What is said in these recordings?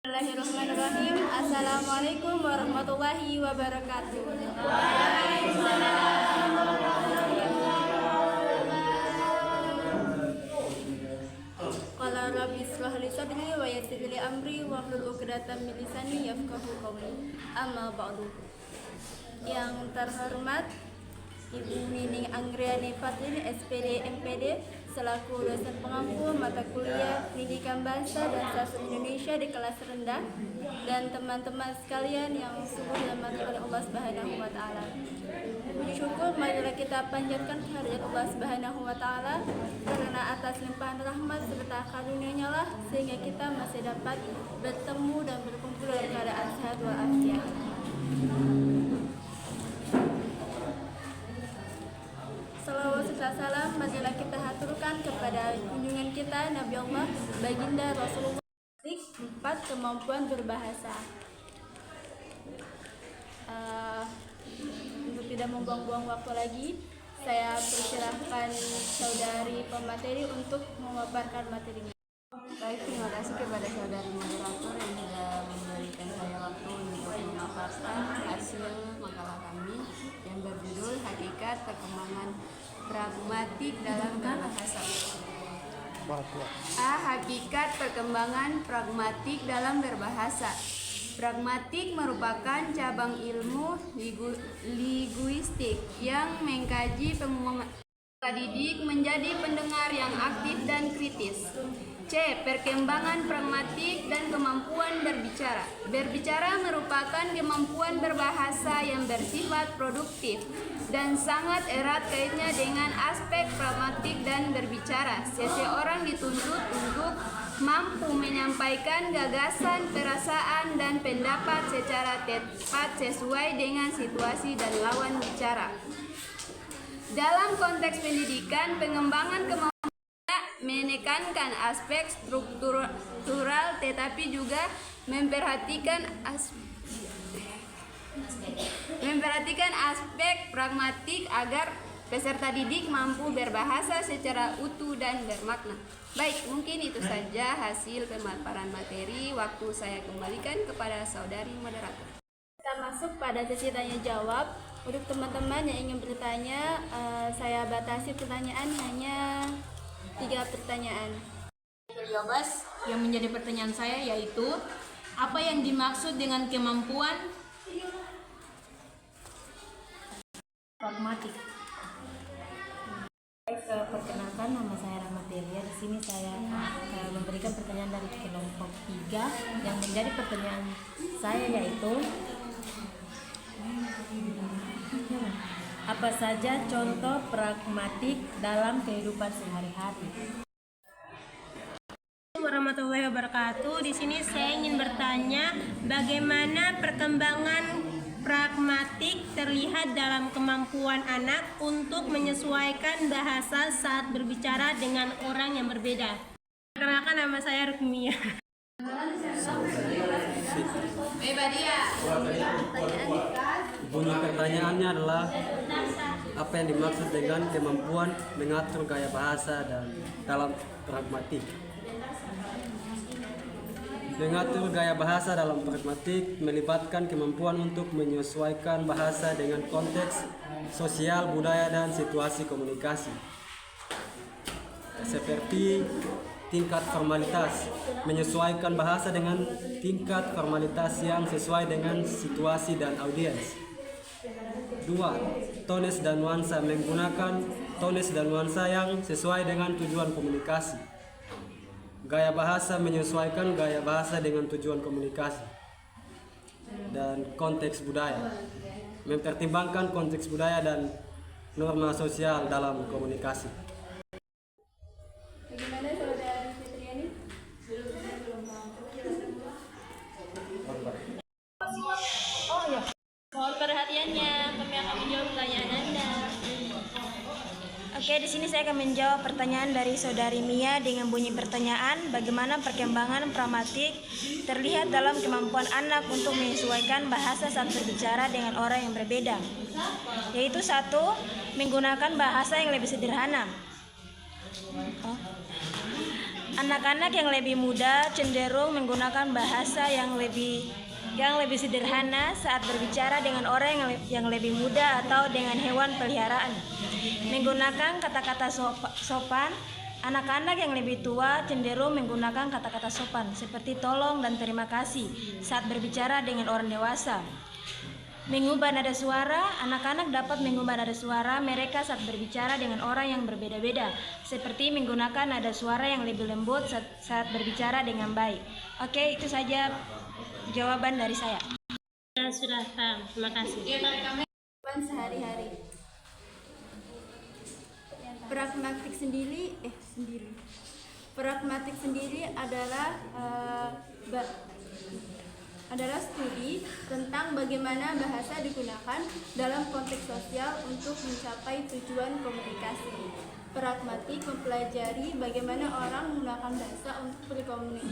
Bismillahirrahmanirrahim. Assalamualaikum warahmatullahi wabarakatuh. Qala rabbi ishrah li sadri wa yassir li amri wahlul 'uqdatam min lisani yafqahu qawli. Amma ba'du. Yang terhormat Ibu Nining Anggriani Fatin, SPD MPD, selaku dosen pengampu mata kuliah Pendidikan Bahasa dan Sastra Indonesia di kelas rendah, dan teman-teman sekalian yang sungguh dirahmati oleh Allah Subhanahu wa taala. Puji syukur marilah kita panjatkan kehadirat Allah Subhanahu wa taala, karena atas limpahan rahmat serta karunia-Nya lah sehingga kita masih dapat bertemu dan berkumpul dalam keadaan sehat walafiat. Salawat serta salam marilah kita haturkan kepada junjungan kita Nabi Allah Baginda Rasulullah. 4. Kemampuan berbahasa. Untuk tidak membuang-buang waktu lagi, saya persilahkan saudari pemateri untuk memaparkan materinya. Baik, terima kasih kepada saudari moderator yang sudah memberikan saya waktu untuk memaparkan hasil makalah kami yang berjudul Hakikat Perkembangan Pragmatik dalam Berbahasa. Hakikat perkembangan pragmatik dalam berbahasa. Pragmatik merupakan cabang ilmu linguistik yang mengkaji pengumuman didik menjadi pendengar yang aktif dan kritis. C. Perkembangan pragmatik dan kemampuan berbicara. Berbicara merupakan kemampuan berbahasa yang bersifat produktif dan sangat erat kaitnya dengan aspek pragmatik dan berbicara. Seseorang dituntut untuk mampu menyampaikan gagasan, perasaan, dan pendapat secara tepat sesuai dengan situasi dan lawan bicara. Dalam konteks pendidikan, pengembangan kemampuan menekankan aspek struktural tetapi juga memperhatikan aspek pragmatik agar peserta didik mampu berbahasa secara utuh dan bermakna. Baik, mungkin itu saja hasil pemaparan materi. Waktu saya kembalikan kepada saudari moderator. Kita masuk pada sesi tanya jawab. Untuk teman-teman yang ingin bertanya, saya batasi pertanyaan hanya 3 pertanyaan. Yang menjadi pertanyaan saya yaitu, apa yang dimaksud dengan kemampuan pragmatik? Perkenalkan, nama saya Rahmatilia. Di sini saya memberikan pertanyaan dari kelompok 3. Yang menjadi pertanyaan saya yaitu, apa saja contoh pragmatik dalam kehidupan sehari-hari? Warahmatullahi wabarakatuh. Di sini saya ingin bertanya, bagaimana perkembangan pragmatik terlihat dalam kemampuan anak untuk menyesuaikan bahasa saat berbicara dengan orang yang berbeda. Perkenalkan, nama saya Rukmia. Bunyi pertanyaannya adalah, apa yang dimaksud dengan kemampuan mengatur gaya bahasa dan dalam pragmatik? Mengatur gaya bahasa dalam pragmatik melibatkan kemampuan untuk menyesuaikan bahasa dengan konteks sosial, budaya, dan situasi komunikasi. Seperti tingkat formalitas, menyesuaikan bahasa dengan tingkat formalitas yang sesuai dengan situasi dan audiens. 2. Tones dan nuansa, menggunakan tones dan nuansa yang sesuai dengan tujuan komunikasi. Gaya bahasa, menyesuaikan gaya bahasa dengan tujuan komunikasi. Dan konteks budaya, mempertimbangkan konteks budaya dan norma sosial dalam komunikasi. Bagaimana saudari Fitriani? Mohon perhatiannya, kami akan menjawab pertanyaan Anda. Oke, di sini saya akan menjawab pertanyaan dari saudari Mia dengan bunyi pertanyaan, bagaimana perkembangan pragmatik terlihat dalam kemampuan anak untuk menyesuaikan bahasa saat berbicara dengan orang yang berbeda. Yaitu 1. Menggunakan bahasa yang lebih sederhana. Anak-anak yang lebih muda cenderung menggunakan bahasa yang lebih sederhana saat berbicara dengan orang yang lebih muda atau dengan hewan peliharaan. Menggunakan kata-kata sopan, anak-anak yang lebih tua cenderung menggunakan kata-kata sopan seperti tolong dan terima kasih saat berbicara dengan orang dewasa. Mengubah nada suara, anak-anak dapat mengubah nada suara mereka saat berbicara dengan orang yang berbeda-beda, seperti menggunakan nada suara yang lebih lembut saat berbicara dengan baik. Oke, itu saja jawaban dari saya. Sudah paham, terima kasih. Kehidupan sehari-hari. Pragmatik sendiri adalah studi tentang bagaimana bahasa digunakan dalam konteks sosial untuk mencapai tujuan komunikasi. Pragmatik mempelajari bagaimana orang menggunakan bahasa untuk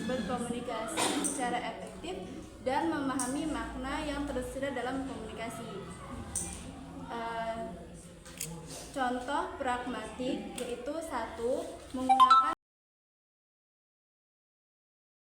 berkomunikasi secara efektif dan memahami makna yang tersirat dalam komunikasi. Contoh pragmatik yaitu 1. Menggunakan